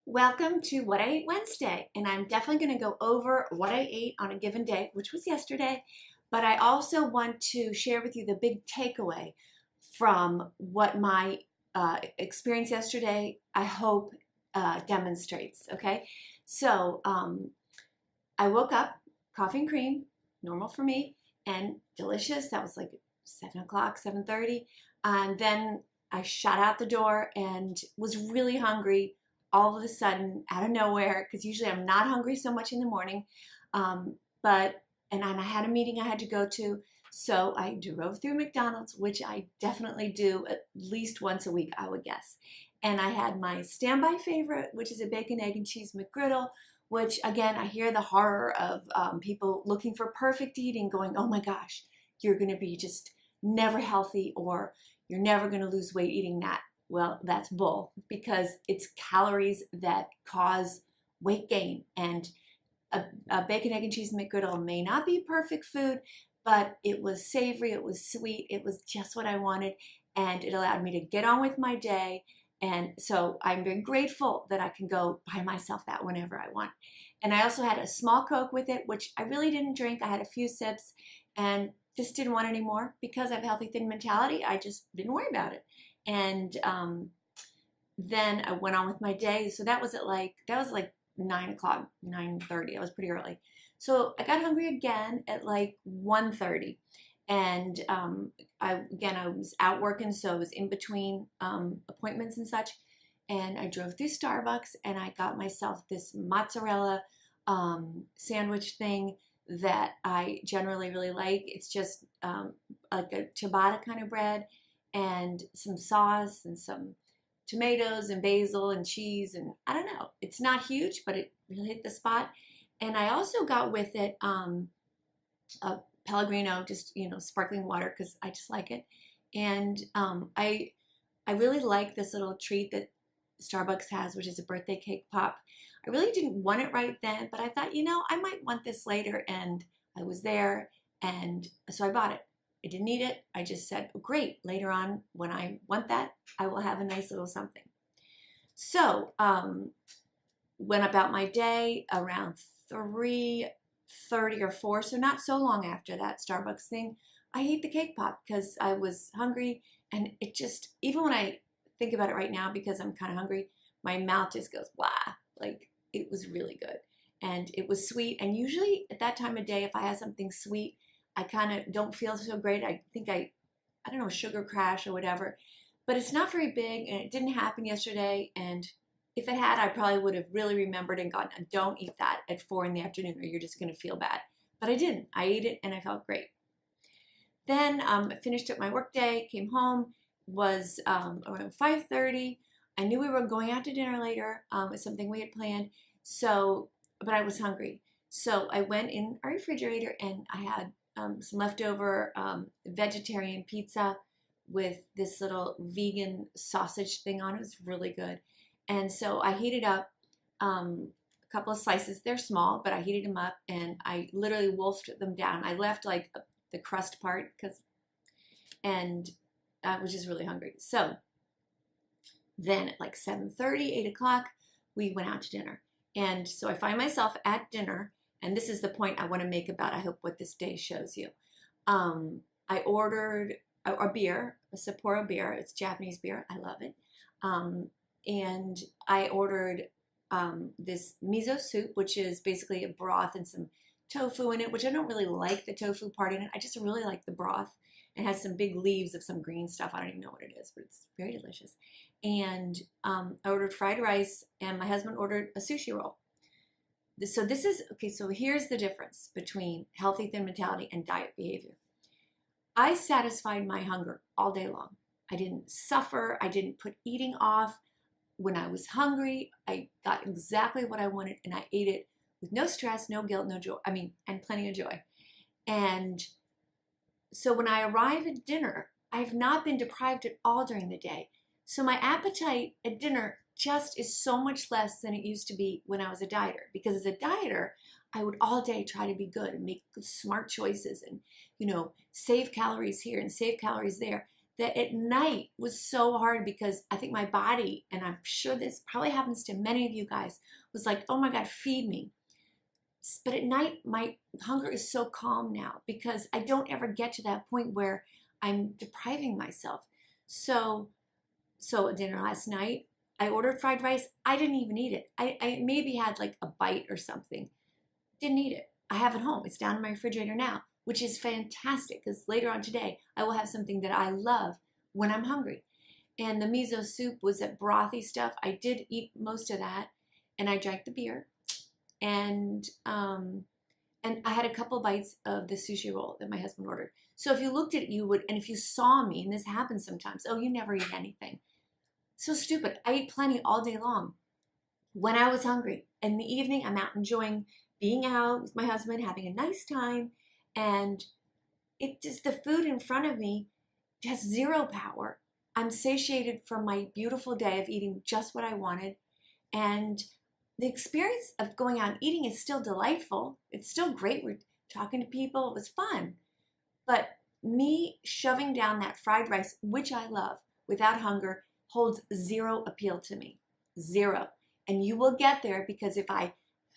Welcome to What I Ate Wednesday, and I'm definitely going to go over what I ate on a given day, which was yesterday, but I also want to share with you the big takeaway from what my experience yesterday, I hope, demonstrates, okay? So I woke up, coffee and cream, normal for me, and delicious. That was like 7 o'clock, 7:30, and then I shot out the door and was really hungry all of a sudden out of nowhere, because usually I'm not hungry so much in the morning. Um, but and I had a meeting I had to go to, so I drove through McDonald's, which I definitely do at least once a week, I would guess. And I had my standby favorite, which is a bacon, egg, and cheese McGriddle, which again, I hear the horror of people looking for perfect eating, going, oh my gosh, you're going to be just never healthy, or you're never going to lose weight eating that. Well, that's bull, because it's calories that cause weight gain. And a bacon, egg, and cheese McGriddle may not be perfect food, but it was savory, it was sweet, it was just what I wanted, and it allowed me to get on with my day. And so I'm very grateful that I can go buy myself that whenever I want. And I also had a small Coke with it, which I really didn't drink. I had a few sips and just didn't want any more because I have a healthy thin mentality. I just didn't worry about it. And then I went on with my day. So that was like 9 o'clock, 9:30. I was pretty early. So I got hungry again at like 1:30. And I was out working, so I was in between appointments and such. And I drove through Starbucks and I got myself this mozzarella sandwich thing that I generally really like. It's just like a ciabatta kind of bread and some sauce and some tomatoes and basil and cheese, and I don't know. It's not huge, but it really hit the spot. And I also got with it a Pellegrino, just sparkling water, because I just like it. And I really like this little treat that Starbucks has, which is a birthday cake pop. I really didn't want it right then, but I thought, I might want this later, and I was there, and so I bought it. I didn't need it. I just said, oh, great, later on when I want that, I will have a nice little something. So went about my day around 3:30 or 4, so not so long after that Starbucks thing. I ate the cake pop because I was hungry, and it just, even when I think about it right now, because I'm kind of hungry, my mouth just goes blah. Like, it was really good, and it was sweet. And usually at that time of day, if I have something sweet, I kind of don't feel so great. I think I don't know, sugar crash or whatever. But it's not very big, and it didn't happen yesterday. And if it had, I probably would have really remembered and gone, don't eat that at 4 in the afternoon, or you're just going to feel bad. But I didn't. I ate it, and I felt great. Then I finished up my work day, came home, was around 5:30. I knew we were going out to dinner later. It's something we had planned. So, but I was hungry. So I went in our refrigerator, and I had some leftover vegetarian pizza with this little vegan sausage thing on it. It was really good. And so I heated up a couple of slices. They're small, but I heated them up, and I literally wolfed them down. I left like the crust part, and I was just really hungry. So then at like 7:30, 8 o'clock, we went out to dinner. And so I find myself at dinner, and this is the point I want to make about, I hope, what this day shows you. I ordered a beer, a Sapporo beer. It's Japanese beer. I love it. And I ordered this miso soup, which is basically a broth and some tofu in it, which I don't really like the tofu part in it. I just really like the broth. It has some big leaves of some green stuff. I don't even know what it is, but it's very delicious. And I ordered fried rice, and my husband ordered a sushi roll. So this is, okay, so here's the difference between healthy thin mentality and diet behavior. I satisfied my hunger all day long. I didn't suffer. I didn't put eating off. When I was hungry, I got exactly what I wanted, and I ate it with no stress, no guilt, no joy. And plenty of joy. And so when I arrive at dinner, I've not been deprived at all during the day. So my appetite at dinner just is so much less than it used to be when I was a dieter. Because as a dieter, I would all day try to be good and make smart choices and, save calories here and save calories there. that at night was so hard because I think my body, and I'm sure this probably happens to many of you guys, was like, oh my God, feed me. But at night, my hunger is so calm now because I don't ever get to that point where I'm depriving myself. So at dinner last night, I ordered fried rice. I didn't even eat it. I maybe had like a bite or something. Didn't eat it. I have it home. It's down in my refrigerator now, which is fantastic because later on today, I will have something that I love when I'm hungry. And the miso soup was that brothy stuff. I did eat most of that, and I drank the beer, and I had a couple bites of the sushi roll that my husband ordered. So if you looked at it, you would, and if you saw me, and this happens sometimes, oh, you never eat anything. So stupid. I eat plenty all day long when I was hungry. In the evening, I'm out enjoying being out with my husband, having a nice time, and it just, the food in front of me has zero power. I'm satiated from my beautiful day of eating just what I wanted, and the experience of going out and eating is still delightful. It's still great. We're talking to people. It was fun. But me shoving down that fried rice, which I love, without hunger, holds zero appeal to me. Zero. And you will get there because if I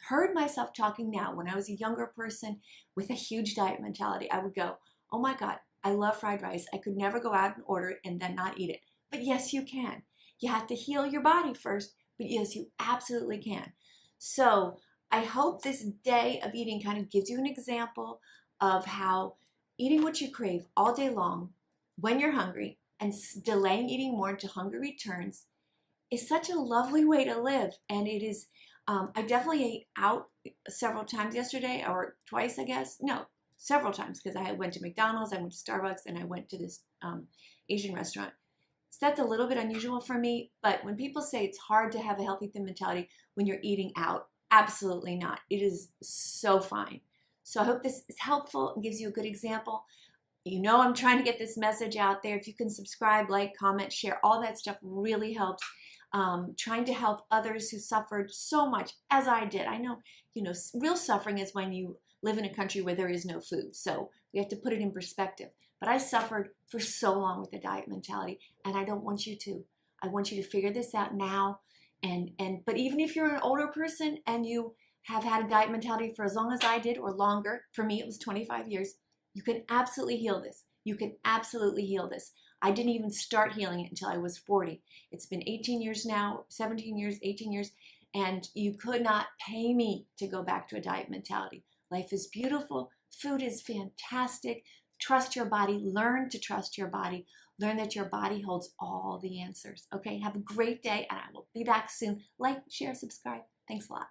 heard myself talking now when I was a younger person with a huge diet mentality, I would go, oh my God, I love fried rice. I could never go out and order it and then not eat it. But yes, you can. You have to heal your body first, but yes, you absolutely can. So I hope this day of eating kind of gives you an example of how eating what you crave all day long when you're hungry and delaying eating more until hunger returns is such a lovely way to live. And it is, I definitely ate out several times yesterday, or twice, I guess. No, several times, because I went to McDonald's, I went to Starbucks, and I went to this Asian restaurant. So that's a little bit unusual for me, but when people say it's hard to have a healthy thin mentality when you're eating out, absolutely not. It is so fine. So I hope this is helpful and gives you a good example. You know I'm trying to get this message out there. If you can subscribe, like, comment, share, all that stuff really helps. Trying to help others who suffered so much, as I did. I know, real suffering is when you live in a country where there is no food. So we have to put it in perspective. But I suffered for so long with the diet mentality, and I don't want you to. I want you to figure this out now. But even if you're an older person and you have had a diet mentality for as long as I did or longer, for me it was 25 years, you can absolutely heal this. You can absolutely heal this. I didn't even start healing it until I was 40. It's been 18 years now, 17 years, 18 years, and you could not pay me to go back to a diet mentality. Life is beautiful. Food is fantastic. Trust your body. Learn to trust your body. Learn that your body holds all the answers. Okay, have a great day, and I will be back soon. Like, share, subscribe. Thanks a lot.